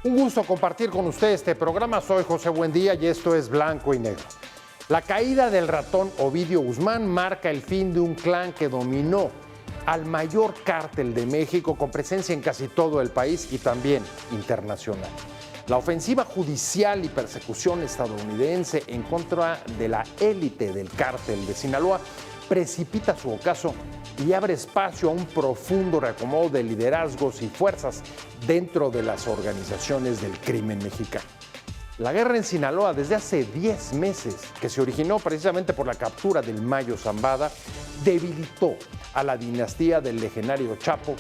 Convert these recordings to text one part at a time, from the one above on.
Un gusto compartir con usted este programa. Soy José Buendía y esto es Blanco y Negro. La caída del ratón Ovidio Guzmán marca el fin de un clan que dominó al mayor cártel de México con presencia en casi todo el país y también internacional. La ofensiva judicial y persecución estadounidense en contra de la élite del cártel de Sinaloa precipita su ocaso y abre espacio a un profundo reacomodo de liderazgos y fuerzas dentro de las organizaciones del crimen mexicano. La guerra en Sinaloa desde hace 10 meses, que se originó precisamente por la captura del Mayo Zambada, debilitó a la dinastía del legendario Chapo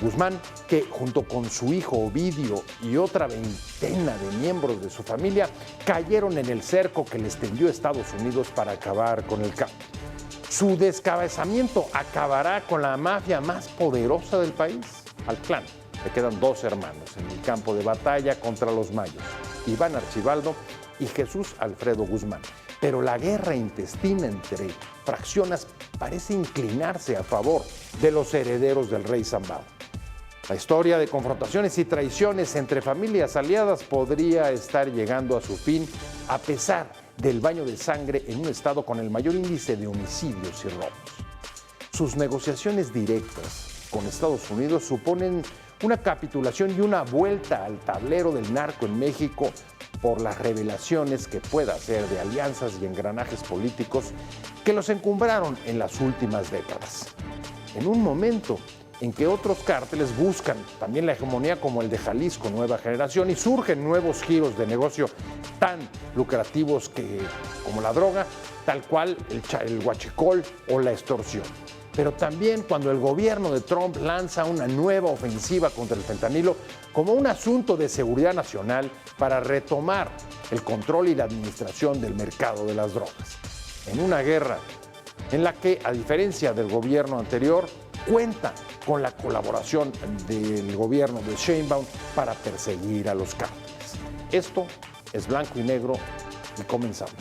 Guzmán, que junto con su hijo Ovidio y otra veintena de miembros de su familia cayeron en el cerco que les tendió Estados Unidos para acabar con el cártel. Su descabezamiento acabará con la mafia más poderosa del país. Al clan le quedan dos hermanos en el campo de batalla contra los mayos, Iván Archibaldo y Jesús Alfredo Guzmán. Pero la guerra intestina entre fracciones parece inclinarse a favor de los herederos del rey Zambada. La historia de confrontaciones y traiciones entre familias aliadas podría estar llegando a su fin a pesar del baño de sangre en un estado con el mayor índice de homicidios y robos. Sus negociaciones directas con Estados Unidos suponen una capitulación y una vuelta al tablero del narco en México por las revelaciones que pueda hacer de alianzas y engranajes políticos que los encumbraron en las últimas décadas. En un momento en que otros cárteles buscan también la hegemonía como el de Jalisco Nueva Generación y surgen nuevos giros de negocio tan lucrativos como la droga, tal cual el huachicol o la extorsión. Pero también cuando el gobierno de Trump lanza una nueva ofensiva contra el fentanilo como un asunto de seguridad nacional para retomar el control y la administración del mercado de las drogas. En una guerra en la que, a diferencia del gobierno anterior, cuenta con la colaboración del gobierno de Sheinbaum para perseguir a los cárteles. Esto es Blanco y Negro y comenzamos.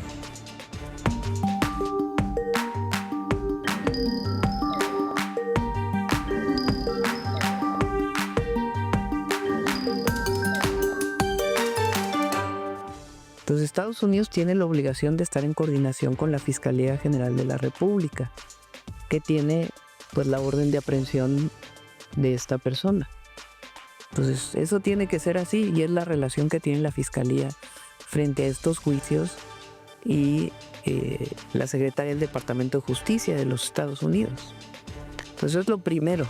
Entonces, Estados Unidos tiene la obligación de estar en coordinación con la Fiscalía General de la República, que tiene pues la orden de aprehensión de esta persona. Entonces, eso tiene que ser así y es la relación que tiene la Fiscalía frente a estos juicios y la Secretaría del Departamento de Justicia de los Estados Unidos. Entonces, eso es lo primero.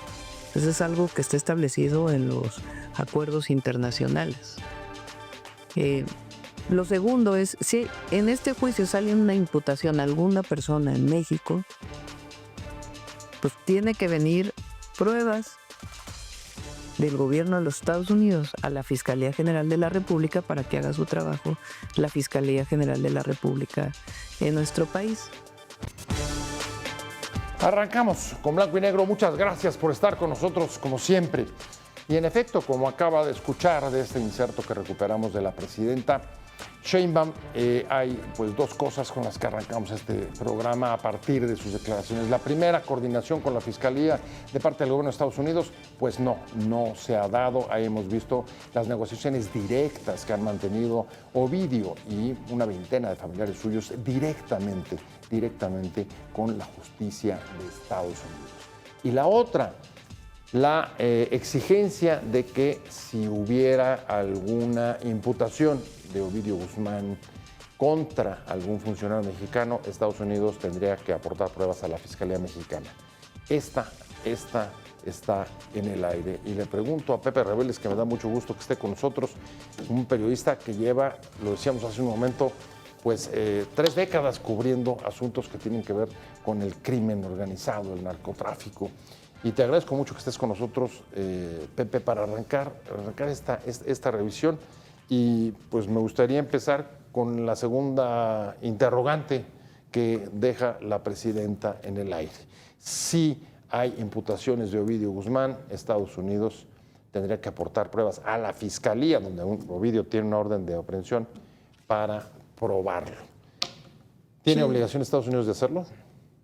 Eso es algo que está establecido en los acuerdos internacionales. Lo segundo es, si en este juicio sale una imputación a alguna persona en México, pues tiene que venir pruebas del gobierno de los Estados Unidos a la Fiscalía General de la República para que haga su trabajo la Fiscalía General de la República en nuestro país. Arrancamos con Blanco y Negro. Muchas gracias por estar con nosotros como siempre. Y en efecto, como acaba de escuchar de este inserto que recuperamos de la presidenta Sheinbaum, hay pues dos cosas con las que arrancamos este programa a partir de sus declaraciones. La primera, coordinación con la Fiscalía de parte del gobierno de Estados Unidos, pues no se ha dado. Ahí hemos visto las negociaciones directas que han mantenido Ovidio y una veintena de familiares suyos directamente con la justicia de Estados Unidos. Y la otra, la exigencia de que si hubiera alguna imputación de Ovidio Guzmán contra algún funcionario mexicano, Estados Unidos tendría que aportar pruebas a la Fiscalía Mexicana. Esta está en el aire. Y le pregunto a Pepe Rebeles, que me da mucho gusto que esté con nosotros, un periodista que lleva, lo decíamos hace un momento, pues 3 décadas cubriendo asuntos que tienen que ver con el crimen organizado, el narcotráfico. Y te agradezco mucho que estés con nosotros, Pepe, para arrancar esta revisión. Y pues me gustaría empezar con la segunda interrogante que deja la presidenta en el aire. Si hay imputaciones de Ovidio Guzmán, Estados Unidos tendría que aportar pruebas a la Fiscalía, donde Ovidio tiene una orden de aprehensión, para probarlo. ¿Tiene obligación Estados Unidos de hacerlo?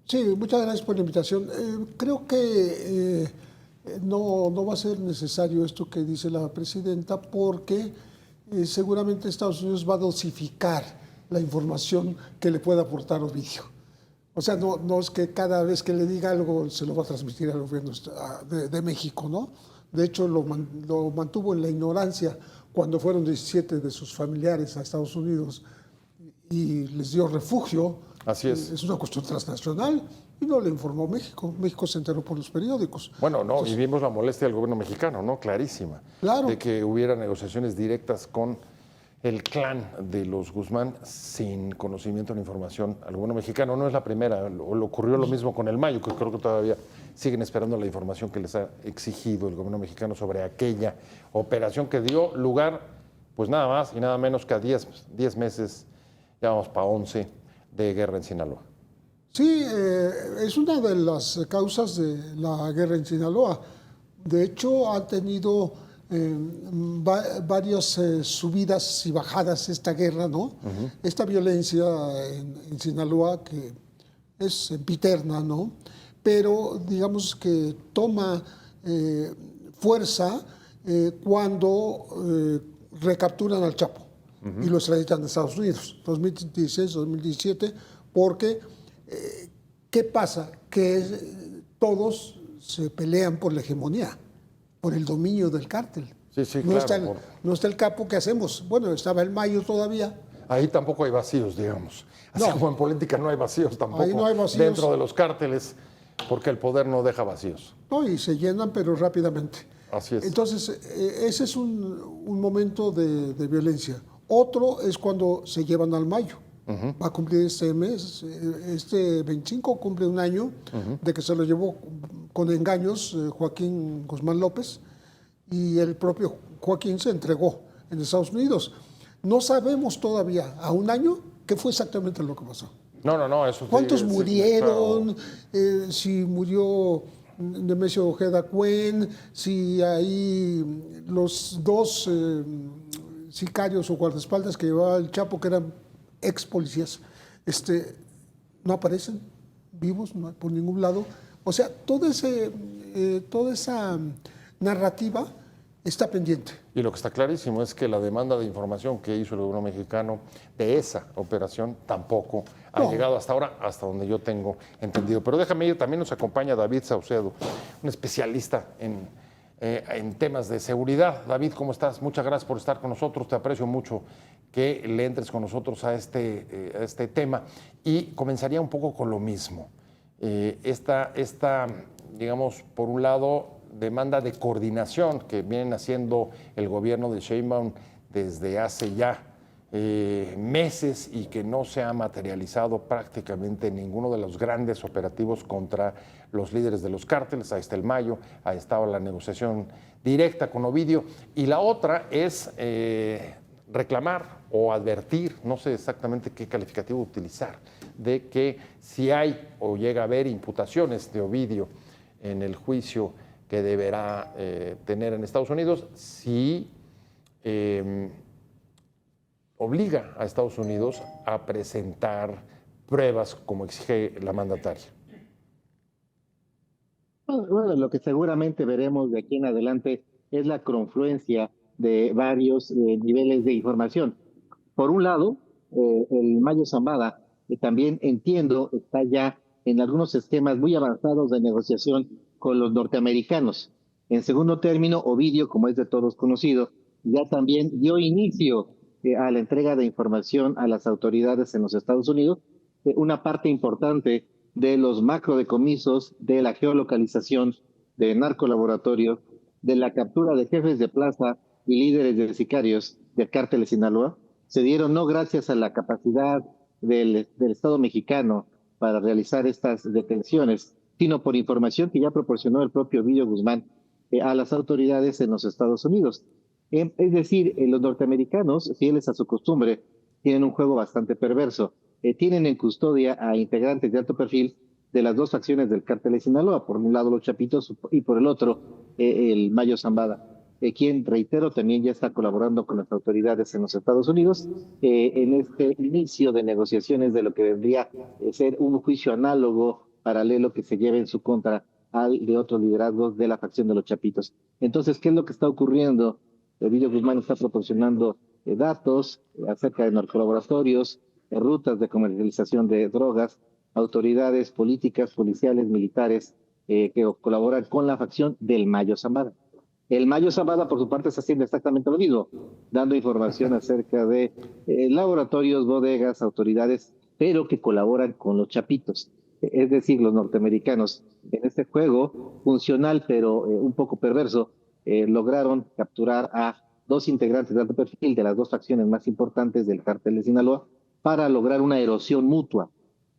Sí, muchas gracias por la invitación. Creo que no va a ser necesario esto que dice la presidenta porque seguramente Estados Unidos va a dosificar la información que le pueda aportar Ovidio. O sea, no es que cada vez que le diga algo se lo va a transmitir al gobierno de México, ¿no? De hecho, lo mantuvo en la ignorancia cuando fueron 17 de sus familiares a Estados Unidos y les dio refugio. Así es. Es una cuestión transnacional y no le informó México. México se enteró por los periódicos. Bueno, no, y vimos la molestia del gobierno mexicano, ¿no? Clarísima. Claro. De que hubiera negociaciones directas con el clan de los Guzmán sin conocimiento ni información al gobierno mexicano. No es la primera, le ocurrió lo mismo con el Mayo, que creo que todavía siguen esperando la información que les ha exigido el gobierno mexicano sobre aquella operación que dio lugar, pues nada más y nada menos que a 10 meses, ya vamos para 11, de guerra en Sinaloa. Sí, es una de las causas de la guerra en Sinaloa. De hecho, ha tenido varias subidas y bajadas esta guerra, ¿no? Esta violencia en Sinaloa que es sempiterna, ¿no? Pero digamos que toma fuerza cuando recapturan al Chapo y lo extraditan a Estados Unidos, 2016, 2017, porque ¿qué pasa? Que todos se pelean por la hegemonía, por el dominio del cártel. Sí, sí, no, claro. No está el capo, ¿qué hacemos? Bueno, estaba el Mayo todavía. Ahí tampoco hay vacíos, digamos. Así como en política no hay vacíos tampoco. Ahí no hay vacíos. Dentro de los cárteles, porque el poder no deja vacíos. No, y se llenan, pero rápidamente. Así es. Entonces, ese es un momento de violencia. Otro es cuando se llevan al Mayo. Va a cumplir este mes, este 25 cumple un año de que se lo llevó con engaños Joaquín Guzmán López, y el propio Joaquín se entregó en Estados Unidos. No sabemos todavía, a un año, qué fue exactamente lo que pasó. No, eso ¿Cuántos sí, murieron? Claro. Si murió Nemesio Ojeda Cuen, si ahí los dos sicarios o guardaespaldas que llevaba el Chapo, que eran ex policías, no aparecen vivos por ningún lado. O sea, toda esa narrativa está pendiente. Y lo que está clarísimo es que la demanda de información que hizo el gobierno mexicano de esa operación tampoco ha llegado hasta ahora, hasta donde yo tengo entendido. Pero déjame ir, también nos acompaña David Saucedo, un especialista en temas de seguridad. David, ¿cómo estás? Muchas gracias por estar con nosotros, te aprecio mucho que le entres con nosotros a este tema. Y comenzaría un poco con lo mismo. Esta, digamos, por un lado, demanda de coordinación que vienen haciendo el gobierno de Sheinbaum desde hace ya meses y que no se ha materializado prácticamente en ninguno de los grandes operativos contra los líderes de los cárteles. Ahí está el Mayo, ahí estaba la negociación directa con Ovidio. Y la otra es reclamar o advertir, no sé exactamente qué calificativo utilizar, de que si hay o llega a haber imputaciones de Ovidio en el juicio que deberá tener en Estados Unidos, si obliga a Estados Unidos a presentar pruebas como exige la mandataria. Bueno, lo que seguramente veremos de aquí en adelante es la confluencia de varios niveles de información. Por un lado, el Mayo Zambada, que también entiendo está ya en algunos esquemas muy avanzados de negociación con los norteamericanos. En segundo término, Ovidio, como es de todos conocido, ya también dio inicio a la entrega de información a las autoridades en los Estados Unidos, una parte importante de los macrodecomisos, de la geolocalización de narcolaboratorios, de la captura de jefes de plaza y líderes de sicarios del cártel de Sinaloa, se dieron no gracias a la capacidad del Estado mexicano para realizar estas detenciones, sino por información que ya proporcionó el propio Ovidio Guzmán a las autoridades en los Estados Unidos. Es decir, los norteamericanos, fieles a su costumbre, tienen un juego bastante perverso. Tienen en custodia a integrantes de alto perfil de las dos facciones del cártel de Sinaloa, por un lado los Chapitos y por el otro el Mayo Zambada, quien, reitero, también ya está colaborando con las autoridades en los Estados Unidos en este inicio de negociaciones de lo que vendría a ser un juicio análogo, paralelo, que se lleve en su contra al de otros liderazgos de la facción de los Chapitos. Entonces, ¿qué es lo que está ocurriendo? Ovidio Guzmán está proporcionando datos acerca de narcolaboratorios, rutas de comercialización de drogas, autoridades políticas, policiales, militares que colaboran con la facción del Mayo Zambada. El Mayo Zambada, por su parte, está haciendo exactamente lo mismo, dando información acerca de laboratorios, bodegas, autoridades, pero que colaboran con los chapitos, es decir, los norteamericanos. En este juego funcional, pero un poco perverso, lograron capturar a 2 integrantes de alto perfil de las 2 facciones más importantes del cártel de Sinaloa para lograr una erosión mutua.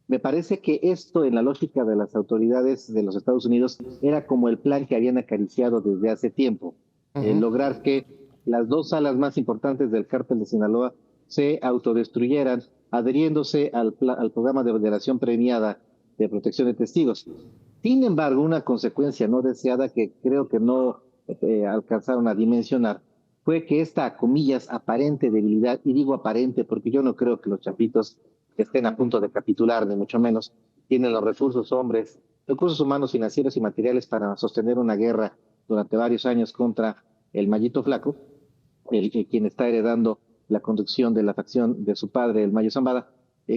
Me parece que esto, en la lógica de las autoridades de los Estados Unidos, era como el plan que habían acariciado desde hace tiempo. Lograr que las 2 salas más importantes del cártel de Sinaloa se autodestruyeran, adheriéndose al programa de moderación premiada de protección de testigos. Sin embargo, una consecuencia no deseada que creo que no alcanzaron a dimensionar fue que esta, comillas, aparente debilidad, y digo aparente porque yo no creo que los chapitos estén a punto de capitular, ni mucho menos, tienen los recursos humanos, financieros y materiales para sostener una guerra durante varios años contra el Mayito Flaco, quien está heredando la conducción de la facción de su padre, el Mayo Zambada.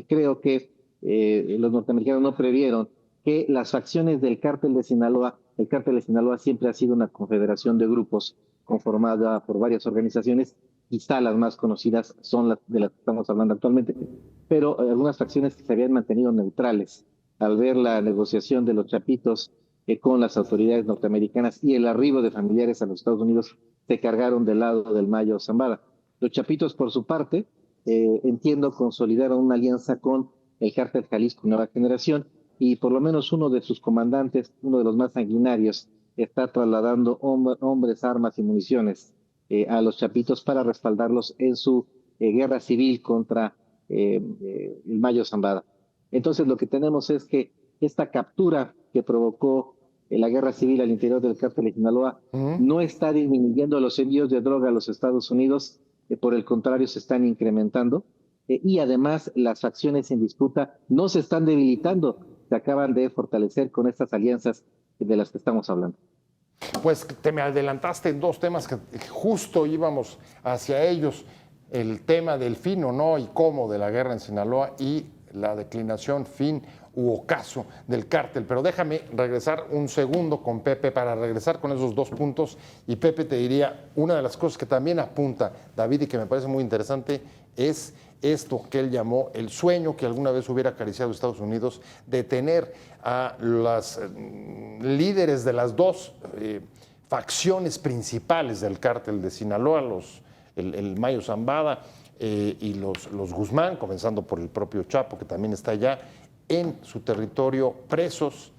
Creo que los norteamericanos no previeron que las facciones del cártel de Sinaloa, el cártel de Sinaloa siempre ha sido una confederación de grupos conformada por varias organizaciones, quizá las más conocidas son las de las que estamos hablando actualmente, pero algunas facciones que se habían mantenido neutrales al ver la negociación de los chapitos con las autoridades norteamericanas y el arribo de familiares a los Estados Unidos, se cargaron del lado del Mayo Zambada. Los chapitos, por su parte, entiendo, consolidaron una alianza con el cártel Jalisco Nueva Generación, y por lo menos uno de sus comandantes, uno de los más sanguinarios, está trasladando hombres, armas y municiones a los chapitos para respaldarlos en su guerra civil contra el Mayo Zambada. Entonces lo que tenemos es que esta captura que provocó la guerra civil al interior del cártel de Sinaloa no está disminuyendo los envíos de droga a los Estados Unidos, por el contrario se están incrementando, y además las facciones en disputa no se están debilitando, se acaban de fortalecer con estas alianzas de las que estamos hablando. Pues te me adelantaste en 2 temas que justo íbamos hacia ellos, el tema del fin o no y cómo de la guerra en Sinaloa y la declinación, fin u ocaso del cártel. Pero déjame regresar un segundo con Pepe para regresar con esos 2 puntos. Y Pepe te diría, una de las cosas que también apunta David y que me parece muy interesante es esto que él llamó el sueño que alguna vez hubiera acariciado Estados Unidos de tener a las líderes de las 2 facciones principales del cártel de Sinaloa, el Mayo Zambada y los Guzmán, comenzando por el propio Chapo, que también está allá en su territorio, presos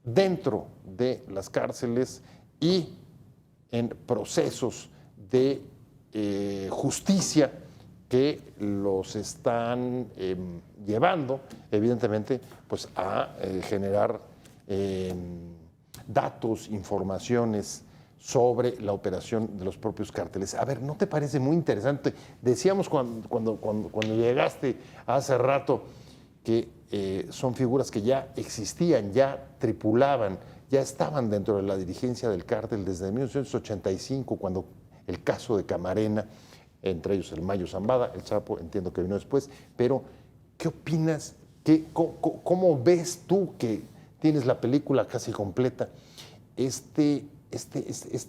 dentro de las cárceles y en procesos de justicia que los están llevando, evidentemente, pues a generar datos, informaciones sobre la operación de los propios cárteles. A ver, ¿no te parece muy interesante? Decíamos cuando llegaste hace rato que son figuras que ya existían, ya tripulaban, ya estaban dentro de la dirigencia del cártel desde 1985, cuando el caso de Camarena, entre ellos el Mayo Zambada, el Chapo, entiendo que vino después, pero ¿qué opinas? ¿Cómo ves tú, que tienes la película casi completa, este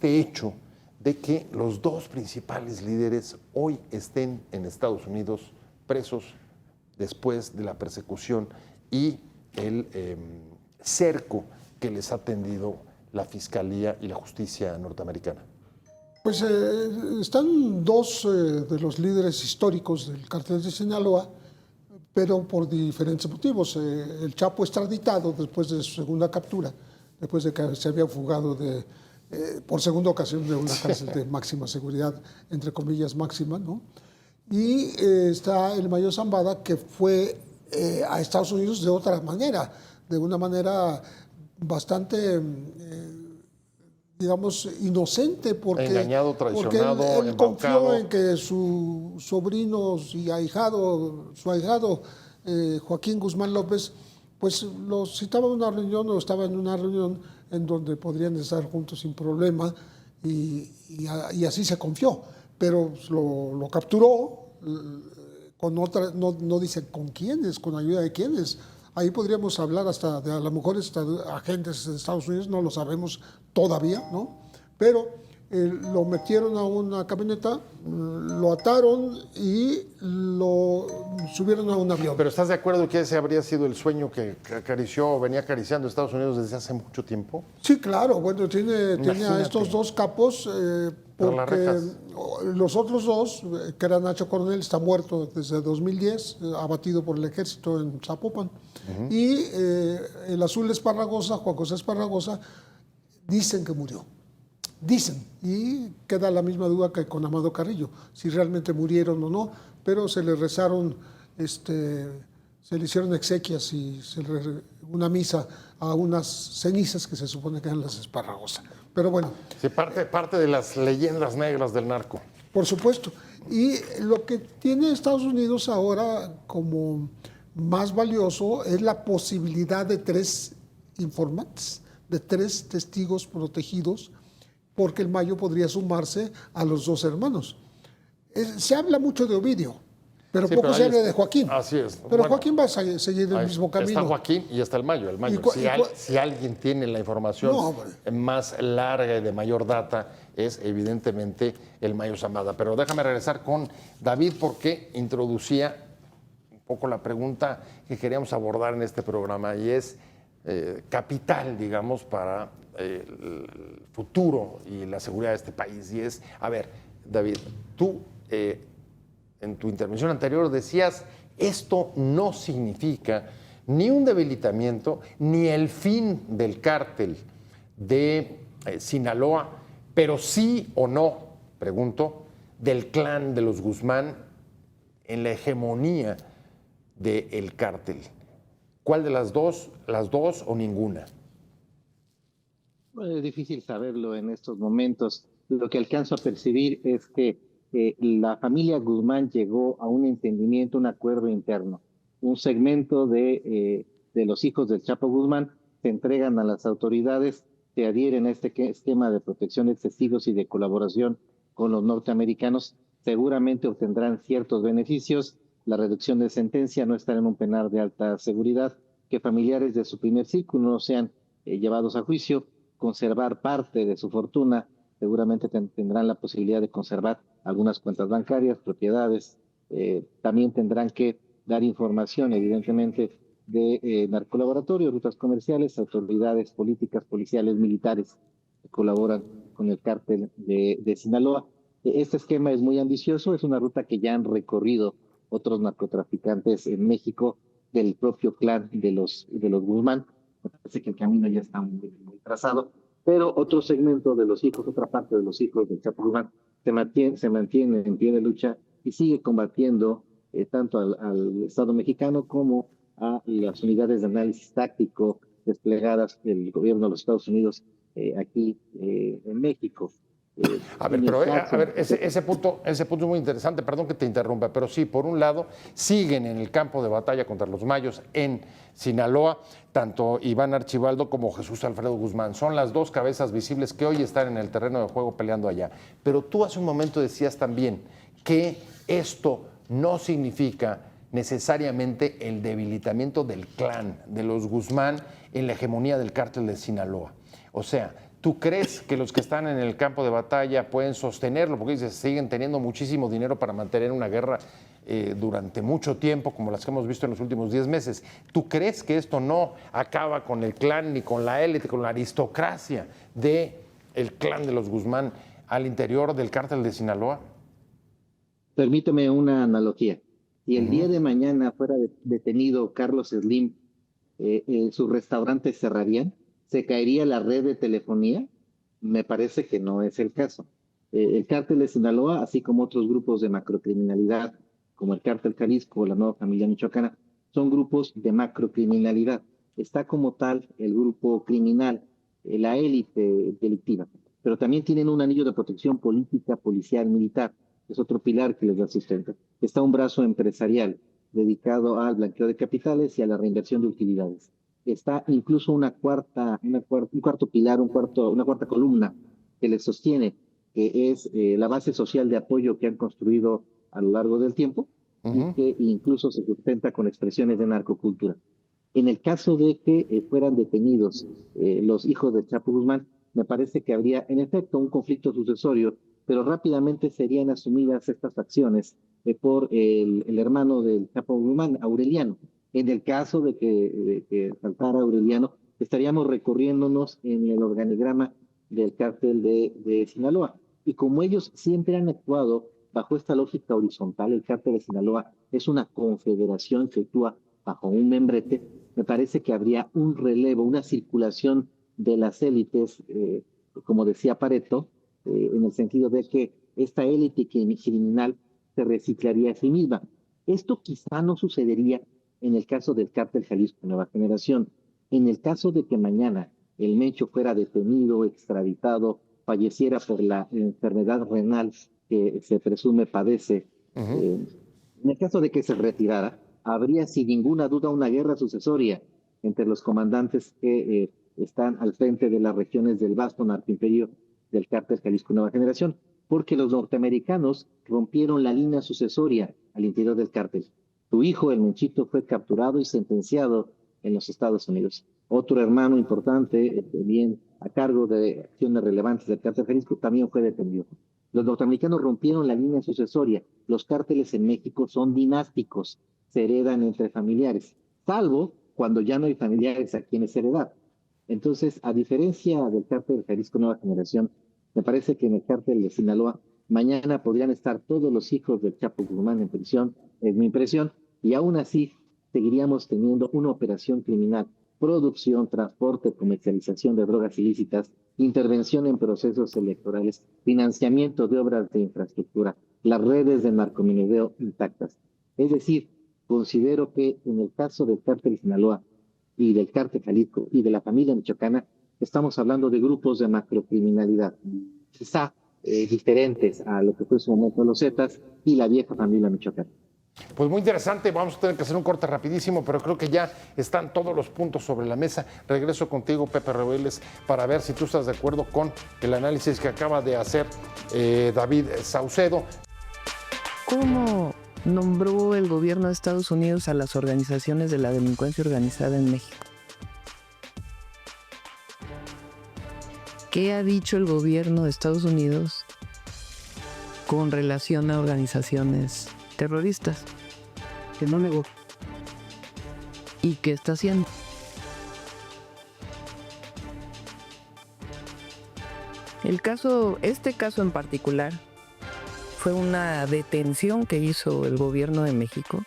hecho de que los 2 principales líderes hoy estén en Estados Unidos presos después de la persecución y el cerco que les ha tendido la Fiscalía y la justicia norteamericana? Pues están 2 de los líderes históricos del cártel de Sinaloa, pero por diferentes motivos. El Chapo extraditado después de su segunda captura, después de que se había fugado por segunda ocasión de una cárcel de máxima seguridad, entre comillas máxima, ¿no? Y está el Mayo Zambada, que fue a Estados Unidos de otra manera, de una manera bastante digamos, inocente, porque, engañado, traicionado, porque él confió en que su sobrino y su ahijado Joaquín Guzmán López, pues lo citaba en una reunión o estaba en una reunión en donde podrían estar juntos sin problema, y así se confió. pero lo capturó con otra, no dicen con quiénes, con ayuda de quiénes. Ahí podríamos hablar hasta de a lo mejor agentes de Estados Unidos, no lo sabemos todavía, ¿no? Pero lo metieron a una camioneta, lo ataron y lo subieron a un avión. Pero ¿estás de acuerdo que ese habría sido el sueño que venía acariciando Estados Unidos desde hace mucho tiempo? Sí, claro, bueno, tiene a estos dos capos, porque los otros dos, que era Nacho Coronel, está muerto desde 2010, abatido por el ejército en Zapopan. Y el Azul Esparragosa, Juan José Esparragosa, dicen que murió. Dicen, y queda la misma duda que con Amado Carrillo, si realmente murieron o no, pero se le rezaron, se le hicieron exequias y una misa a unas cenizas que se supone que eran las Esparragosa. Pero bueno. Sí, parte de las leyendas negras del narco. Por supuesto. Y lo que tiene Estados Unidos ahora como más valioso es la posibilidad de 3 informantes, de 3 testigos protegidos, porque el Mayo podría sumarse a los 2 hermanos. Se habla mucho de Ovidio, pero sí, poco se habla de Joaquín. Así es. Pero bueno, Joaquín va a seguir el mismo camino. Está Joaquín y está el Mayo. Si alguien tiene la información más larga y de mayor data, es evidentemente el Mayo Zambada. Pero déjame regresar con David, porque introducía un poco la pregunta que queríamos abordar en este programa, y es capital, digamos, para el futuro y la seguridad de este país. Y es, a ver, David, tú en tu intervención anterior decías, esto no significa ni un debilitamiento ni el fin del cártel de Sinaloa, pero sí o no, pregunto, del clan de los Guzmán en la hegemonía del cártel. ¿Cuál de las dos o ninguna? Bueno, es difícil saberlo en estos momentos. Lo que alcanzo a percibir es que la familia Guzmán llegó a un entendimiento, un acuerdo interno. Un segmento de los hijos del Chapo Guzmán se entregan a las autoridades, se adhieren a este esquema de protección de testigos y de colaboración con los norteamericanos. Seguramente obtendrán ciertos beneficios, la reducción de sentencia, no estar en un penal de alta seguridad, que familiares de su primer círculo no sean llevados a juicio, conservar parte de su fortuna, seguramente tendrán la posibilidad de conservar algunas cuentas bancarias, propiedades, también tendrán que dar información, evidentemente, de narcolaboratorios, rutas comerciales, autoridades políticas, policiales, militares que colaboran con el cártel de Sinaloa. Este esquema es muy ambicioso, es una ruta que ya han recorrido otros narcotraficantes en México del propio clan de los Guzmán. Me parece que el camino ya está muy trazado, pero otro segmento de los hijos, otra parte de los hijos del Chapo Guzmán se mantiene en pie de lucha y sigue combatiendo tanto al Estado mexicano como a las unidades de análisis táctico desplegadas del gobierno de los Estados Unidos aquí en México. Ese punto es muy interesante, perdón que te interrumpa, pero sí, por un lado, siguen en el campo de batalla contra los mayos en Sinaloa, tanto Iván Archibaldo como Jesús Alfredo Guzmán. Son las 2 cabezas visibles que hoy están en el terreno de juego peleando allá. Pero tú hace un momento decías también que esto no significa necesariamente el debilitamiento del clan de los Guzmán en la hegemonía del cártel de Sinaloa. O sea, ¿tú crees que los que están en el campo de batalla pueden sostenerlo? Porque dices, siguen teniendo muchísimo dinero para mantener una guerra durante mucho tiempo, como las que hemos visto en los últimos 10 meses. ¿Tú crees que esto no acaba con el clan, ni con la élite, con la aristocracia del clan de los Guzmán al interior del cártel de Sinaloa? Permíteme una analogía. Si el día de mañana fuera detenido Carlos Slim, ¿sus restaurantes cerrarían? ¿Se caería la red de telefonía? Me parece que no es el caso. El cártel de Sinaloa, así como otros grupos de macrocriminalidad, como el cártel Jalisco o la Nueva Familia Michoacana, son grupos de macrocriminalidad. Está como tal el grupo criminal, la élite delictiva, pero también tienen un anillo de protección política, policial, militar. Es otro pilar que les da sustento. Está un brazo empresarial dedicado al blanqueo de capitales y a la reinversión de utilidades. Está incluso un cuarto pilar, una cuarta columna que les sostiene, que es la base social de apoyo que han construido a lo largo del tiempo y que incluso se sustenta con expresiones de narcocultura. En el caso de que fueran detenidos los hijos de Chapo Guzmán, me parece que habría en efecto un conflicto sucesorio, pero rápidamente serían asumidas estas acciones por el hermano del Chapo Guzmán, Aureliano. En el caso de que faltara Aureliano, estaríamos recorriéndonos en el organigrama del cártel de Sinaloa. Y como ellos siempre han actuado bajo esta lógica horizontal, el cártel de Sinaloa es una confederación que actúa bajo un membrete, me parece que habría un relevo, una circulación de las élites, como decía Pareto, en el sentido de que esta élite criminal se reciclaría a sí misma. Esto quizá no sucedería en el caso del cártel Jalisco Nueva Generación. En el caso de que mañana el Mencho fuera detenido, extraditado, falleciera por la enfermedad renal que se presume padece, en el caso de que se retirara, habría sin ninguna duda una guerra sucesoria entre los comandantes que están al frente de las regiones del vasto narcoimperio del cártel Jalisco Nueva Generación, porque los norteamericanos rompieron la línea sucesoria al interior del cártel. Su hijo, el Menchito, fue capturado y sentenciado en los Estados Unidos. Otro hermano importante, bien a cargo de acciones relevantes del cártel Jalisco, también fue detenido. Los norteamericanos rompieron la línea sucesoria. Los cárteles en México son dinásticos, se heredan entre familiares, salvo cuando ya no hay familiares a quienes heredar. Entonces, a diferencia del cártel Jalisco Nueva Generación, me parece que en el cártel de Sinaloa mañana podrían estar todos los hijos del Chapo Guzmán en prisión, es mi impresión, y aún así seguiríamos teniendo una operación criminal, producción, transporte, comercialización de drogas ilícitas, intervención en procesos electorales, financiamiento de obras de infraestructura, las redes de narcomenudeo intactas. Es decir, considero que en el caso del cártel Sinaloa y del cártel Jalisco y de la familia michoacana, estamos hablando de grupos de macrocriminalidad, quizá diferentes a lo que fue en su momento los Zetas y la vieja familia michoacana. Pues muy interesante, vamos a tener que hacer un corte rapidísimo, pero creo que ya están todos los puntos sobre la mesa. Regreso contigo, Pepe Rebeles, para ver si tú estás de acuerdo con el análisis que acaba de hacer David Saucedo. ¿Cómo nombró el gobierno de Estados Unidos a las organizaciones de la delincuencia organizada en México? ¿Qué ha dicho el gobierno de Estados Unidos con relación a organizaciones terroristas? Que no negó. ¿Y qué está haciendo? Este caso en particular fue una detención que hizo el gobierno de México.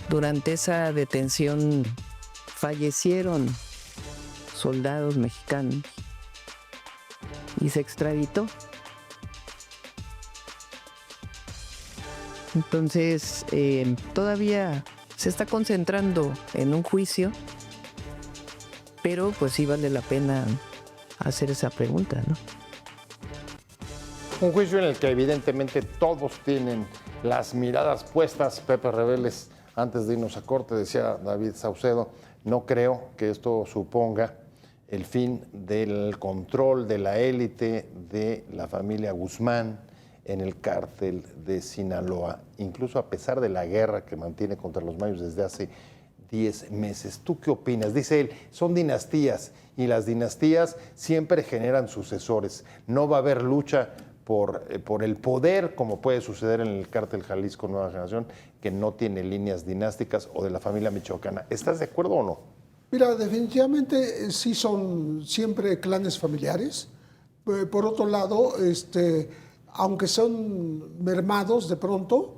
Durante esa detención fallecieron soldados mexicanos y se extraditó. Entonces, todavía se está concentrando en un juicio, pero pues sí vale la pena hacer esa pregunta, ¿no? Un juicio en el que evidentemente todos tienen las miradas puestas. Pepe Rebeles, antes de irnos a corte, decía David Saucedo, no creo que esto suponga el fin del control de la élite de la familia Guzmán en el cártel de Sinaloa, incluso a pesar de la guerra que mantiene contra los mayos desde hace 10 meses. ¿Tú qué opinas? Dice él, son dinastías y las dinastías siempre generan sucesores. No va a haber lucha por el poder, como puede suceder en el cártel Jalisco Nueva Generación, que no tiene líneas dinásticas, o de la familia michoacana. ¿Estás de acuerdo o no? Mira, definitivamente sí son siempre clanes familiares. Por otro lado, aunque son mermados de pronto,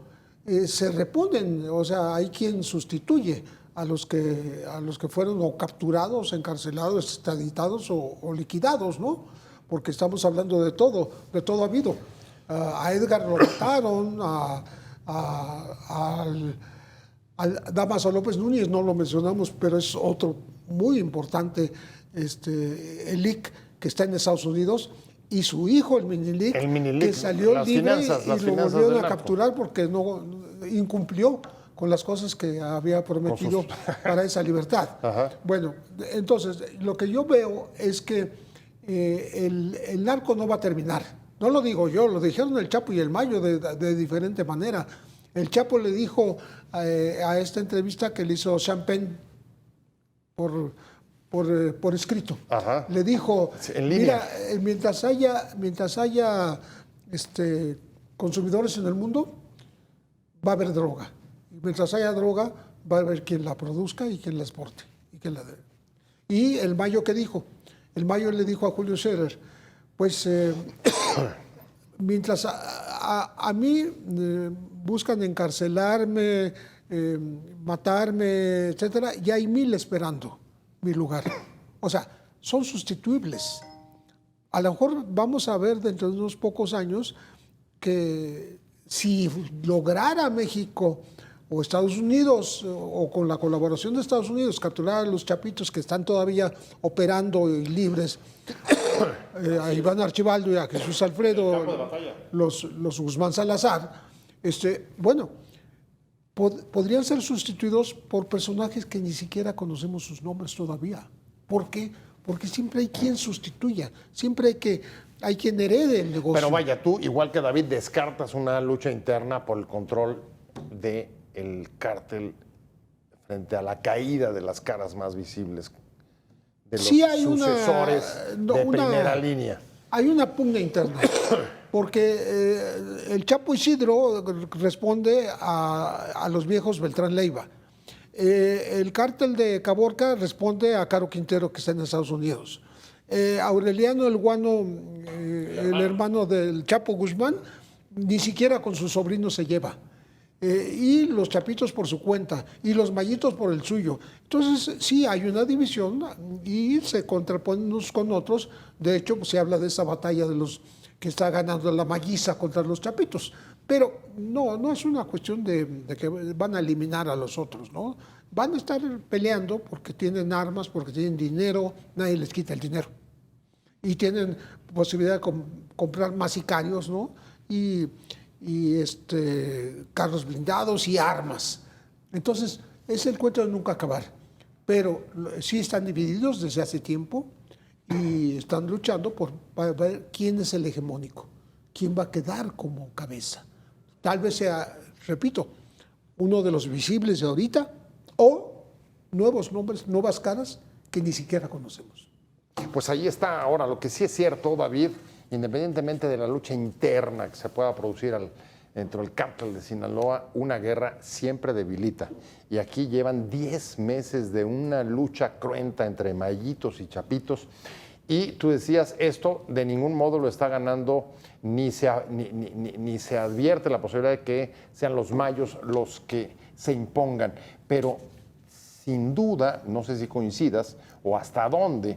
se reponen. O sea, hay quien sustituye a los que fueron o capturados, encarcelados, extraditados o liquidados, ¿no? Porque estamos hablando de todo ha habido. A Edgar lo mataron, al Damaso López Núñez no lo mencionamos, pero es otro muy importante, Elic, que está en Estados Unidos, y su hijo, el Minilic, que salió libre y lo volvieron a capturar porque no incumplió con las cosas que había prometido para esa libertad. Ajá. Bueno, entonces, lo que yo veo es que el narco no va a terminar, No lo digo yo, lo dijeron el Chapo y el Mayo de diferente manera. El Chapo le dijo a esta entrevista que le hizo Sean Penn por escrito. Ajá. Le dijo, En línea. mira, mientras haya consumidores en el mundo, va a haber droga. Y mientras haya droga, va a haber quien la produzca y quien la exporte. Y el Mayo, ¿qué dijo? El Mayo le dijo a Julio Scherer, pues mientras a mí buscan encarcelarme, matarme, etcétera, ya hay 1000 esperando mi lugar. O sea, son sustituibles. A lo mejor vamos a ver dentro de unos pocos años que si lograra México o Estados Unidos, o con la colaboración de Estados Unidos, capturar a los chapitos que están todavía operando y libres, a Iván Archibaldo y a Jesús Alfredo, los Guzmán Salazar, bueno, podrían ser sustituidos por personajes que ni siquiera conocemos sus nombres todavía. ¿Por qué? Porque siempre hay quien sustituya, siempre hay quien herede el negocio. Pero vaya, tú, igual que David, descartas una lucha interna por el control del cártel frente a la caída de las caras más visibles de los sucesores de primera línea. Hay una pugna interna, porque el Chapo Isidro responde a los viejos Beltrán Leiva. El cártel de Caborca responde a Caro Quintero, que está en Estados Unidos. Aureliano El Guano, el hermano del Chapo Guzmán, ni siquiera con su sobrino se lleva. Y los chapitos por su cuenta, y los mayitos por el suyo. Entonces, sí, hay una división y se contraponen unos con otros. De hecho, pues, se habla de esa batalla de los que está ganando la malliza contra los chapitos. Pero no es una cuestión de que van a eliminar a los otros, ¿no? Van a estar peleando porque tienen armas, porque tienen dinero, nadie les quita el dinero. Y tienen posibilidad de comprar más sicarios, ¿no? Y carros blindados y armas. Entonces, es el cuento de nunca acabar. Pero sí están divididos desde hace tiempo y están luchando para ver quién es el hegemónico, quién va a quedar como cabeza. Tal vez sea, repito, uno de los visibles de ahorita o nuevos nombres, nuevas caras que ni siquiera conocemos. Pues ahí está. Ahora, lo que sí es cierto, David, independientemente de la lucha interna que se pueda producir dentro del cártel de Sinaloa, una guerra siempre debilita. Y aquí llevan 10 meses de una lucha cruenta entre mayitos y chapitos. Y tú decías, esto de ningún modo lo está ganando, ni se advierte la posibilidad de que sean los mayos los que se impongan. Pero sin duda, no sé si coincidas, o hasta dónde,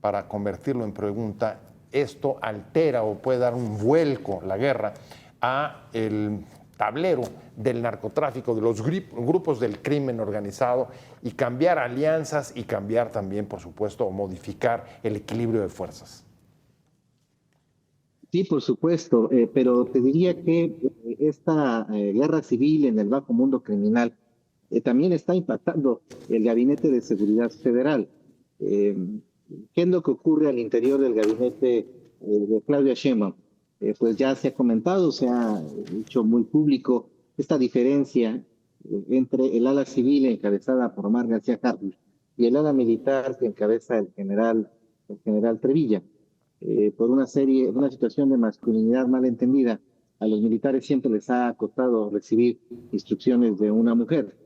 para convertirlo en pregunta, esto altera o puede dar un vuelco, la guerra, a el tablero del narcotráfico, de los grupos del crimen organizado, y cambiar alianzas y cambiar también, por supuesto, o modificar el equilibrio de fuerzas. Sí, por supuesto, pero te diría que esta guerra civil en el bajo mundo criminal también está impactando el Gabinete de Seguridad Federal. ¿Qué es lo que ocurre al interior del gabinete de Claudia Sheinbaum? Pues ya se ha comentado, se ha hecho muy público esta diferencia entre el ala civil encabezada por Omar García Harfuch y el ala militar que encabeza el general Trevilla. Por una situación de masculinidad mal entendida, a los militares siempre les ha costado recibir instrucciones de una mujer.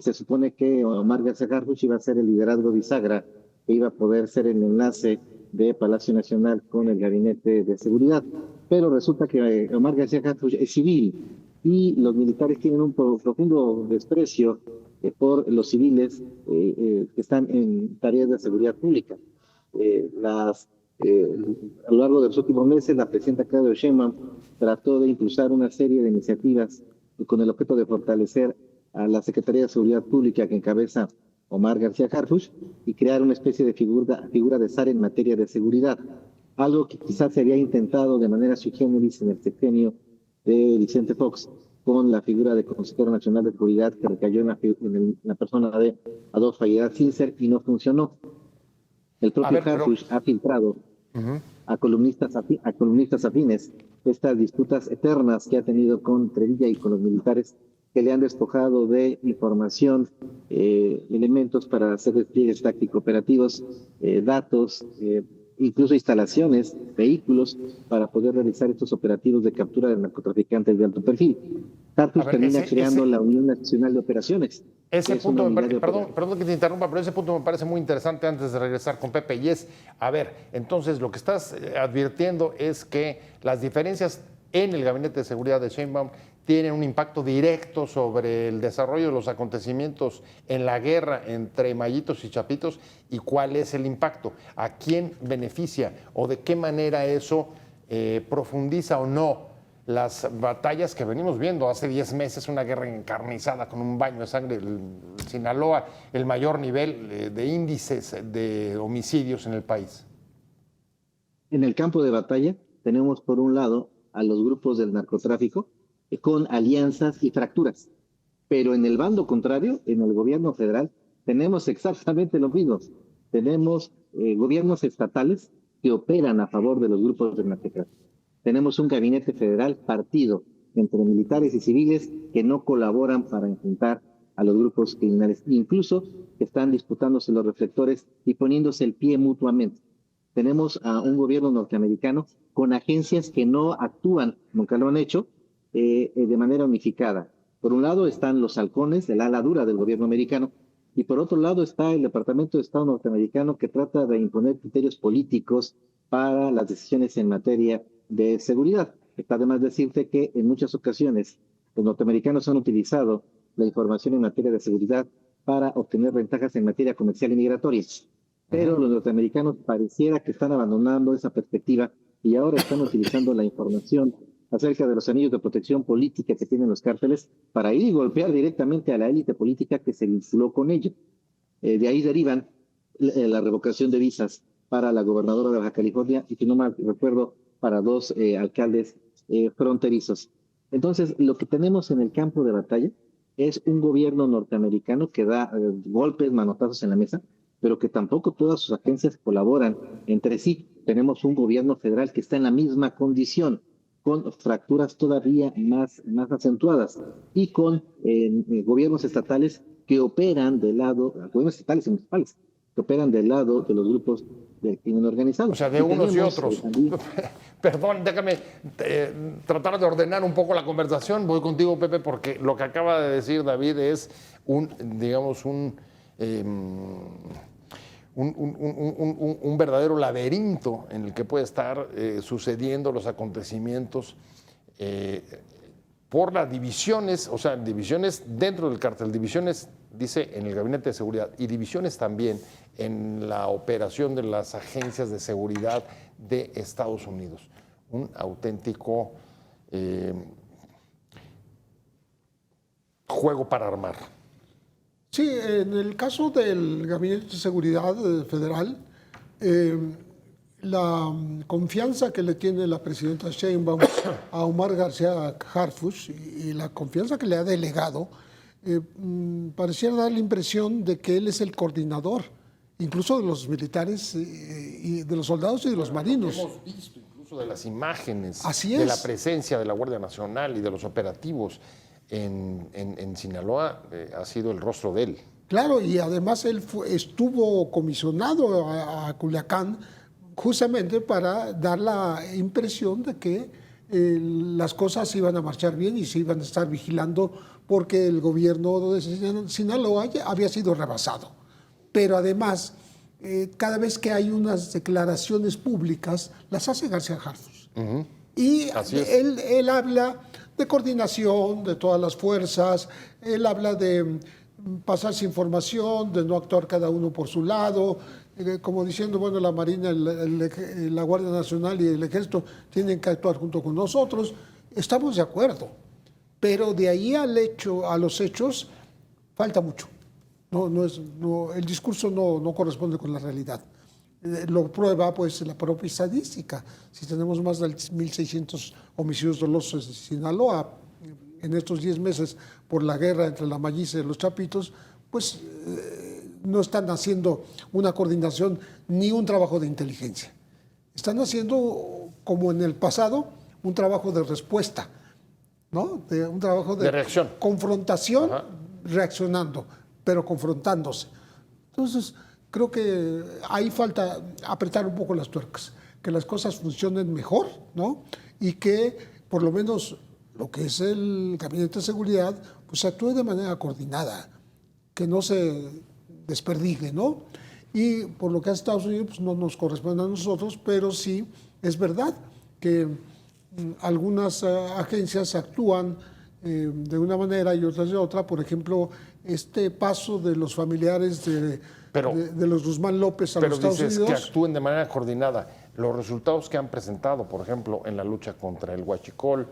Se supone que Omar García Harfuch iba a ser el liderazgo bisagra, que iba a poder ser el enlace de Palacio Nacional con el Gabinete de Seguridad. Pero resulta que Omar García Harfuch es civil y los militares tienen un profundo desprecio por los civiles que están en tareas de seguridad pública. A lo largo de los últimos meses, la presidenta Claudia Sheinbaum trató de impulsar una serie de iniciativas con el objeto de fortalecer a la Secretaría de Seguridad Pública que encabeza Omar García Harfuch y crear una especie de figura de zar en materia de seguridad, algo que quizás se había intentado de manera sui generis en el sexenio de Vicente Fox con la figura de consejero nacional de seguridad que recayó en la persona de Adolfo Aguilar Sincer y no funcionó. El propio Harfuch ha filtrado. a columnistas afines, estas disputas eternas que ha tenido con Trevilla y con los militares que le han despojado de información, elementos para hacer despliegues táctico-operativos, datos, incluso instalaciones, vehículos, para poder realizar estos operativos de captura de narcotraficantes de alto perfil. Harfush termina creando la Unión Nacional de Operaciones. Ese punto, perdón que te interrumpa, pero ese punto me parece muy interesante antes de regresar con Pepe, y es, a ver, entonces lo que estás advirtiendo es que las diferencias en el Gabinete de Seguridad de Sheinbaum tienen un impacto directo sobre el desarrollo de los acontecimientos en la guerra entre Mayitos y Chapitos, y cuál es el impacto, a quién beneficia o de qué manera eso profundiza o no las batallas que venimos viendo hace 10 meses, una guerra encarnizada con un baño de sangre. Sinaloa, el mayor nivel de índices de homicidios en el país. En el campo de batalla tenemos por un lado a los grupos del narcotráfico con alianzas y fracturas, pero en el bando contrario, en el gobierno federal, tenemos exactamente lo mismo. Tenemos gobiernos estatales que operan a favor de los grupos del narcotráfico. Tenemos un gabinete federal partido entre militares y civiles que no colaboran para enfrentar a los grupos criminales, incluso que están disputándose los reflectores y poniéndose el pie mutuamente. Tenemos a un gobierno norteamericano con agencias que no actúan, nunca lo han hecho, de manera unificada. Por un lado están los halcones del ala dura del gobierno americano, y por otro lado está el Departamento de Estado norteamericano, que trata de imponer criterios políticos para las decisiones en materia de seguridad. Está además decirte que en muchas ocasiones los norteamericanos han utilizado la información en materia de seguridad para obtener ventajas en materia comercial y migratoria. Pero los norteamericanos pareciera que están abandonando esa perspectiva y ahora están utilizando la información acerca de los anillos de protección política que tienen los cárteles para ir y golpear directamente a la élite política que se vinculó con ellos. De ahí derivan la revocación de visas para la gobernadora de Baja California y, si no mal recuerdo, para 2 alcaldes fronterizos. Entonces, lo que tenemos en el campo de batalla es un gobierno norteamericano que da golpes, manotazos en la mesa, pero que tampoco todas sus agencias colaboran entre sí. Tenemos un gobierno federal que está en la misma condición, con fracturas todavía más acentuadas y con gobiernos estatales que operan del lado, gobiernos estatales y municipales, que operan del lado de los grupos del crimen organizado. O sea, de unos y otros. Perdón, déjame tratar de ordenar un poco la conversación. Voy contigo, Pepe, porque lo que acaba de decir David es un verdadero laberinto en el que puede estar sucediendo los acontecimientos por las divisiones, o sea, divisiones dentro del cártel, divisiones, dice, en el Gabinete de Seguridad, y divisiones también en la operación de las agencias de seguridad de Estados Unidos. Un auténtico juego para armar. Sí, en el caso del Gabinete de Seguridad Federal, la confianza que le tiene la presidenta Sheinbaum a Omar García Harfuch y la confianza que le ha delegado, pareciera dar la impresión de que él es el coordinador, incluso de los militares, y de los soldados y de los marinos. Hemos visto incluso de las imágenes, Así de es, la presencia de la Guardia Nacional y de los operativos en Sinaloa, ha sido el rostro de él. Claro, y además él estuvo comisionado a Culiacán justamente para dar la impresión de que las cosas iban a marchar bien y se iban a estar vigilando porque el gobierno de Sinaloa había sido rebasado. Pero además, cada vez que hay unas declaraciones públicas, las hace García Harfuch. Y él habla de coordinación de todas las fuerzas, él habla de pasarse información, de no actuar cada uno por su lado, como diciendo, bueno, la Marina, la Guardia Nacional y el Ejército tienen que actuar junto con nosotros. Estamos de acuerdo, pero de ahí a los hechos falta mucho. El discurso no corresponde con la realidad. Lo prueba pues la propia estadística. Si tenemos más de 1.600 homicidios dolosos en Sinaloa en estos 10 meses por la guerra entre la Malliza y los Chapitos, pues no están haciendo una coordinación ni un trabajo de inteligencia. están haciendo, como en el pasado, un trabajo de respuesta, ¿no? Un trabajo De reacción. confrontación, Ajá. reaccionando, pero confrontándose. Entonces, creo que ahí falta apretar un poco las tuercas, que las cosas funcionen mejor, ¿no? Y que por lo menos lo que es el Gabinete de Seguridad, pues actúe de manera coordinada, que no se desperdigue, ¿no? Y por lo que hace Estados Unidos, pues no nos corresponde a nosotros, pero sí es verdad que algunas agencias actúan de una manera y otras de otra. Por ejemplo, este paso de los familiares de los Guzmán López a los Pero Estados dices Unidos. que actúen de manera coordinada. Los resultados que han presentado, por ejemplo, en la lucha contra el huachicol,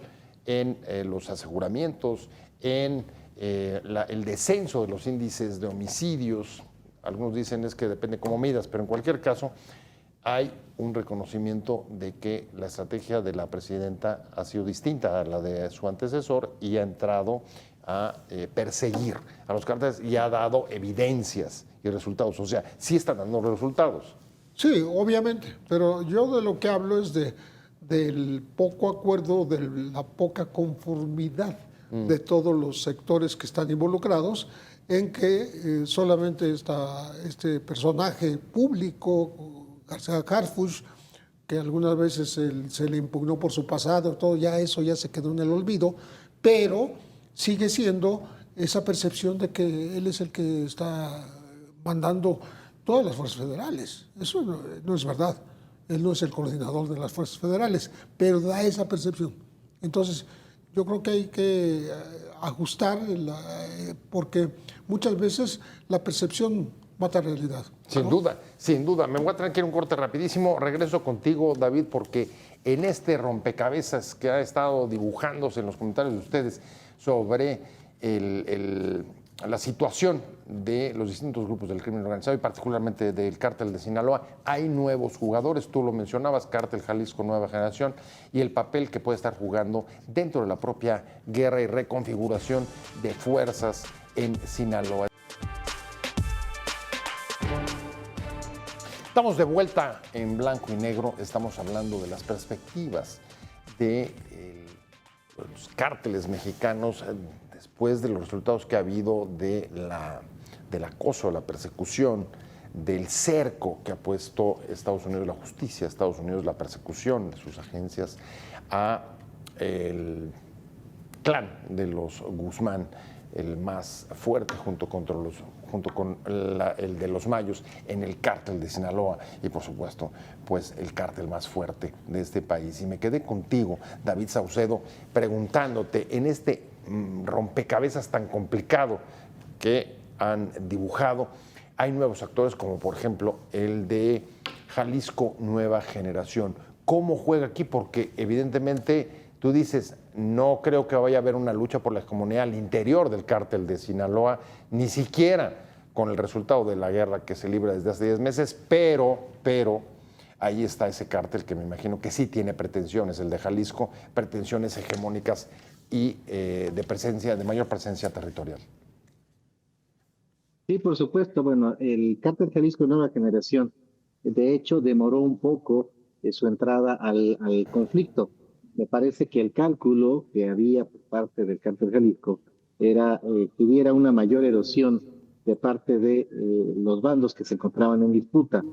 en los aseguramientos, en el descenso de los índices de homicidios, algunos dicen es que depende cómo midas, pero en cualquier caso hay un reconocimiento de que la estrategia de la presidenta ha sido distinta a la de su antecesor y ha entrado a perseguir a los cárteles y ha dado evidencias y resultados. O sea, sí están dando resultados. Sí, obviamente, pero yo de lo que hablo es del poco acuerdo, de la poca conformidad de todos los sectores que están involucrados en que solamente está este personaje público, García Harfuch, que algunas veces se le impugnó por su pasado, todo ya eso ya se quedó en el olvido, pero sigue siendo esa percepción de que él es el que está mandando todas las fuerzas federales. Eso no es verdad. Él no es el coordinador de las fuerzas federales, pero da esa percepción. Entonces, yo creo que hay que ajustar, porque muchas veces la percepción mata realidad. Sin ¿no? duda, sin duda. Me voy a tener que ir a un corte rapidísimo. Regreso contigo, David, porque en este rompecabezas que ha estado dibujándose en los comentarios de ustedes sobre la situación de los distintos grupos del crimen organizado y particularmente del cártel de Sinaloa, hay nuevos jugadores, tú lo mencionabas, Cártel Jalisco Nueva Generación, y el papel que puede estar jugando dentro de la propia guerra y reconfiguración de fuerzas en Sinaloa. Estamos de vuelta en Blanco y Negro, estamos hablando de las perspectivas de los cárteles mexicanos después de los resultados que ha habido del acoso, la persecución, del cerco que ha puesto Estados Unidos, la justicia de Estados Unidos, la persecución de sus agencias a el clan de los Guzmán, el más fuerte junto con el de los Mayos en el cártel de Sinaloa y por supuesto pues el cártel más fuerte de este país. Y me quedé contigo, David Saucedo, preguntándote en este rompecabezas tan complicado que han dibujado, hay nuevos actores como por ejemplo el de Jalisco Nueva Generación. ¿Cómo juega aquí? Porque evidentemente tú dices, no creo que vaya a haber una lucha por la hegemonía al interior del cártel de Sinaloa, ni siquiera con el resultado de la guerra que se libra desde hace 10 meses, pero ahí está ese cártel que me imagino que sí tiene pretensiones, el de Jalisco, pretensiones hegemónicas y de mayor presencia territorial. Sí, por supuesto. Bueno, el cártel Jalisco Nueva Generación, de hecho, demoró un poco su entrada al conflicto. Me parece que el cálculo que había por parte del cártel Jalisco era que hubiera una mayor erosión de parte de los bandos que se encontraban en disputa.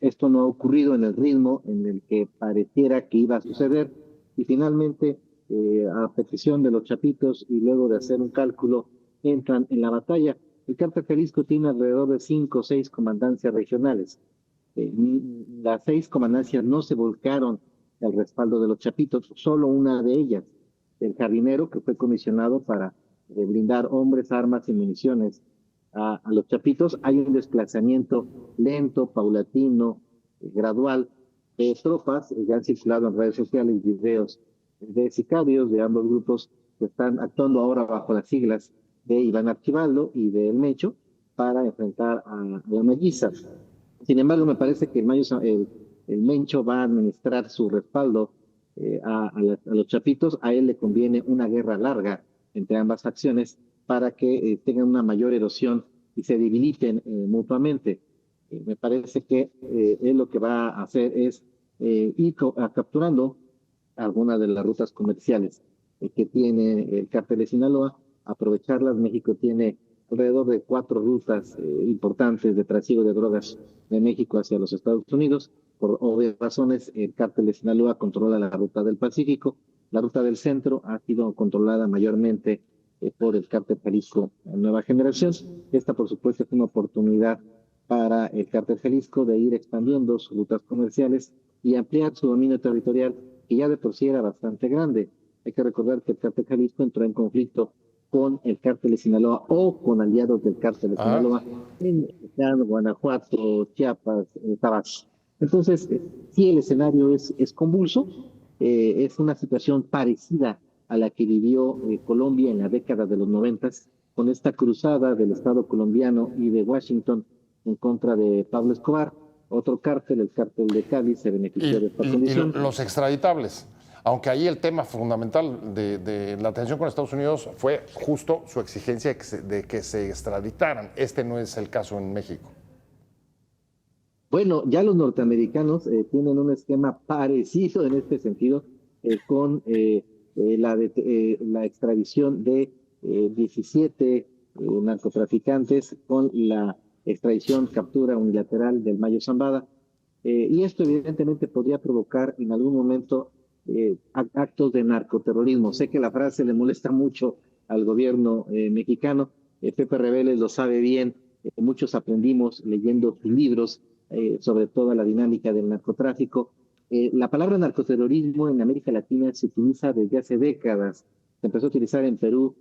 Esto no ha ocurrido en el ritmo en el que pareciera que iba a suceder y finalmente, a petición de los chapitos y luego de hacer un cálculo, entran en la batalla. El cártel Jalisco tiene alrededor de 5 o 6 comandancias regionales. Las 6 comandancias no se volcaron al respaldo de los chapitos, solo una de ellas, el jardinero, que fue comisionado para blindar hombres, armas y municiones a los chapitos. Hay un desplazamiento lento, paulatino, gradual de tropas. Ya han circulado en redes sociales videos de sicarios de ambos grupos que están actuando ahora bajo las siglas de Iván Archibaldo y de El Mecho para enfrentar a la melliza. Sin embargo, me parece que el Mencho va a administrar su respaldo a los chapitos. A él le conviene una guerra larga entre ambas facciones para que tengan una mayor erosión y se debiliten mutuamente. Me parece que él lo que va a hacer es capturando algunas de las rutas comerciales que tiene el cártel de Sinaloa, aprovecharlas. México tiene alrededor de 4 rutas importantes de trasiego de drogas de México hacia los Estados Unidos. Por obvias razones, el cártel de Sinaloa controla la ruta del Pacífico. La ruta del centro ha sido controlada mayormente por el cártel Jalisco Nueva Generación. Esta, por supuesto, es una oportunidad para el cártel Jalisco de ir expandiendo sus rutas comerciales y ampliar su dominio territorial, que ya de por sí era bastante grande. Hay que recordar que el cártel Jalisco entró en conflicto con el cártel de Sinaloa o con aliados del cártel de Sinaloa en Guanajuato, Chiapas, Tabasco. Entonces, sí, el escenario es convulso, es una situación parecida a la que vivió Colombia en la década de los 90, con esta cruzada del Estado colombiano y de Washington en contra de Pablo Escobar. Otro cártel, el cártel de Cali, se benefició de esta condición. Y los extraditables. Aunque ahí el tema fundamental de la tensión con Estados Unidos fue justo su exigencia de que se extraditaran. Este no es el caso en México. Bueno, ya los norteamericanos tienen un esquema parecido en este sentido con la extradición de 17 narcotraficantes con la extradición, captura unilateral del Mayo Zambada. Y esto evidentemente podría provocar en algún momento actos de narcoterrorismo. Sé que la frase le molesta mucho al gobierno mexicano. Pepe Rebeles lo sabe bien. Muchos aprendimos leyendo sus libros sobre toda la dinámica del narcotráfico. La palabra narcoterrorismo en América Latina se utiliza desde hace décadas. Se empezó a utilizar en Perú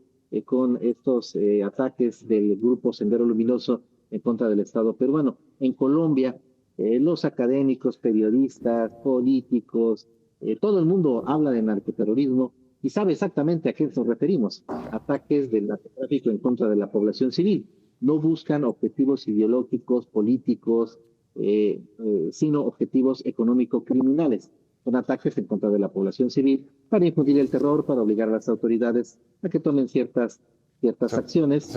con estos ataques del grupo Sendero Luminoso en contra del Estado peruano. En Colombia, los académicos, periodistas, políticos, todo el mundo habla de narcoterrorismo y sabe exactamente a qué nos referimos. Ataques del narcotráfico en contra de la población civil. No buscan objetivos ideológicos, políticos, sino objetivos económico-criminales. Son ataques en contra de la población civil para infundir el terror, para obligar a las autoridades a que tomen ciertas acciones,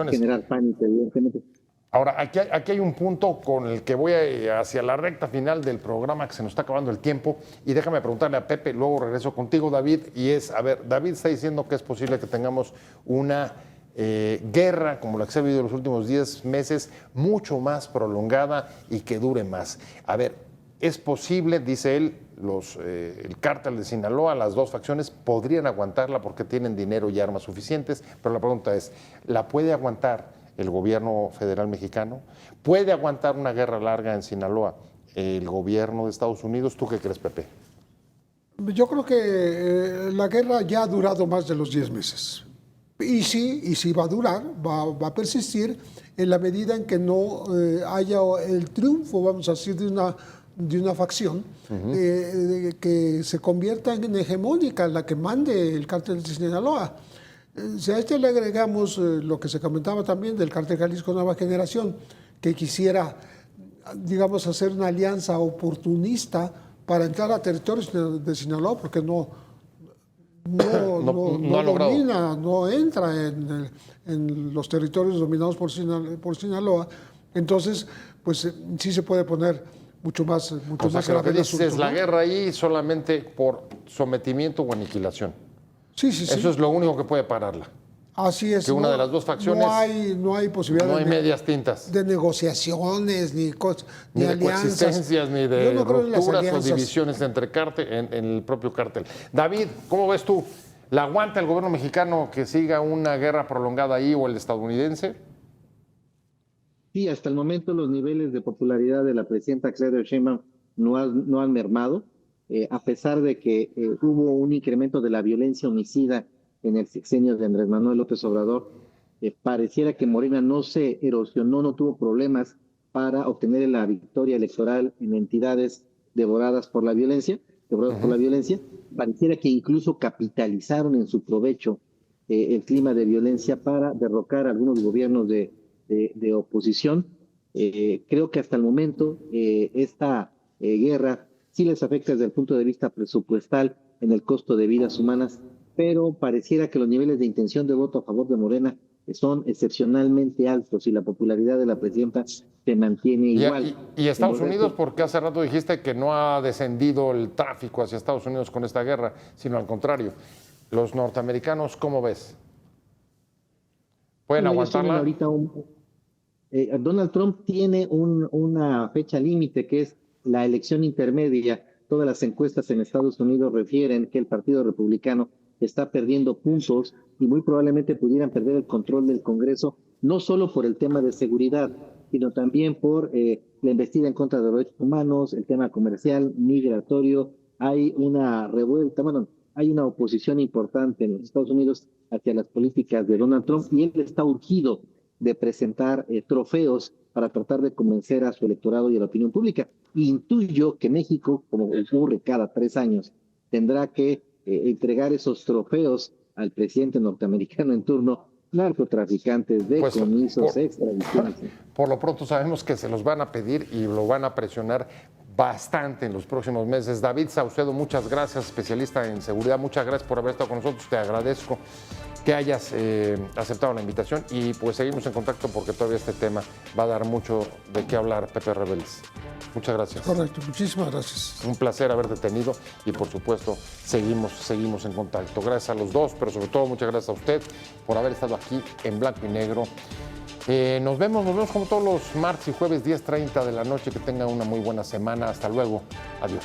generar pánico, evidentemente. Ahora, aquí hay un punto con el que voy hacia la recta final del programa, que se nos está acabando el tiempo, y déjame preguntarle a Pepe, luego regreso contigo, David, y es, a ver, David está diciendo que es posible que tengamos una guerra, como la que se ha vivido en los últimos 10 meses, mucho más prolongada y que dure más. A ver, es posible, dice él, el cártel de Sinaloa, las dos facciones, podrían aguantarla porque tienen dinero y armas suficientes, pero la pregunta es, ¿la puede aguantar el gobierno federal mexicano? ¿Puede aguantar una guerra larga en Sinaloa el gobierno de Estados Unidos? ¿Tú qué crees, Pepe? Yo creo que la guerra ya ha durado más de los 10 meses. Y sí va a durar, va a persistir en la medida en que no haya el triunfo, vamos a decir, de una facción que se convierta en hegemónica, la que mande el cártel de Sinaloa. Si a este le agregamos lo que se comentaba también del cártel Jalisco Nueva Generación, que quisiera, digamos, hacer una alianza oportunista para entrar a territorios de Sinaloa, porque no domina, no entra en los territorios dominados por Sinaloa. Entonces, pues sí se puede poner mucho más grave el asunto, ¿no? La guerra ahí solamente por sometimiento o aniquilación. Sí. Eso es lo único que puede pararla. Así es. Que una de las dos facciones. No hay posibilidad. No hay medias tintas. De negociaciones, ni de alianzas. Coexistencias, ni de rupturas o divisiones entre cártel en el propio cártel. David, ¿cómo ves tú? ¿La aguanta el gobierno mexicano que siga una guerra prolongada ahí o el estadounidense? Sí, hasta el momento los niveles de popularidad de la presidenta Claudia Sheinbaum no han mermado, a pesar de que hubo un incremento de la violencia homicida en el sexenio de Andrés Manuel López Obrador. Pareciera que Morena no se erosionó, no tuvo problemas para obtener la victoria electoral en entidades devoradas por la violencia. Pareciera que incluso capitalizaron en su provecho el clima de violencia para derrocar a algunos gobiernos de oposición. Creo que hasta el momento esta guerra sí les afecta desde el punto de vista presupuestal en el costo de vidas humanas, pero pareciera que los niveles de intención de voto a favor de Morena son excepcionalmente altos y la popularidad de la presidenta se mantiene igual. Y Estados Unidos, porque hace rato dijiste que no ha descendido el tráfico hacia Estados Unidos con esta guerra, sino al contrario. Los norteamericanos, ¿cómo ves? ¿Pueden aguantarla? Ahorita Donald Trump tiene una fecha límite que es la elección intermedia. Todas las encuestas en Estados Unidos refieren que el Partido Republicano está perdiendo puntos y muy probablemente pudieran perder el control del Congreso, no solo por el tema de seguridad, sino también por la embestida en contra de los derechos humanos, el tema comercial, migratorio. Hay una revuelta, bueno, hay una oposición importante en los Estados Unidos hacia las políticas de Donald Trump y él está urgido de presentar trofeos para tratar de convencer a su electorado y a la opinión pública. Intuyo que México, como ocurre cada 3 años, tendrá que entregar esos trofeos al presidente norteamericano en turno, narcotraficantes, decomisos, extradiciones. Por lo pronto sabemos que se los van a pedir y lo van a presionar bastante en los próximos meses. David Saucedo, muchas gracias, especialista en seguridad, muchas gracias por haber estado con nosotros, te agradezco que hayas aceptado la invitación y pues seguimos en contacto porque todavía este tema va a dar mucho de qué hablar, Pepe Rebeles. Muchas gracias. Correcto, muchísimas gracias. Un placer haberte tenido y por supuesto seguimos en contacto. Gracias a los dos, pero sobre todo muchas gracias a usted por haber estado aquí en Blanco y Negro. Nos vemos como todos los martes y jueves 10:30 de la noche. Que tengan una muy buena semana. Hasta luego. Adiós.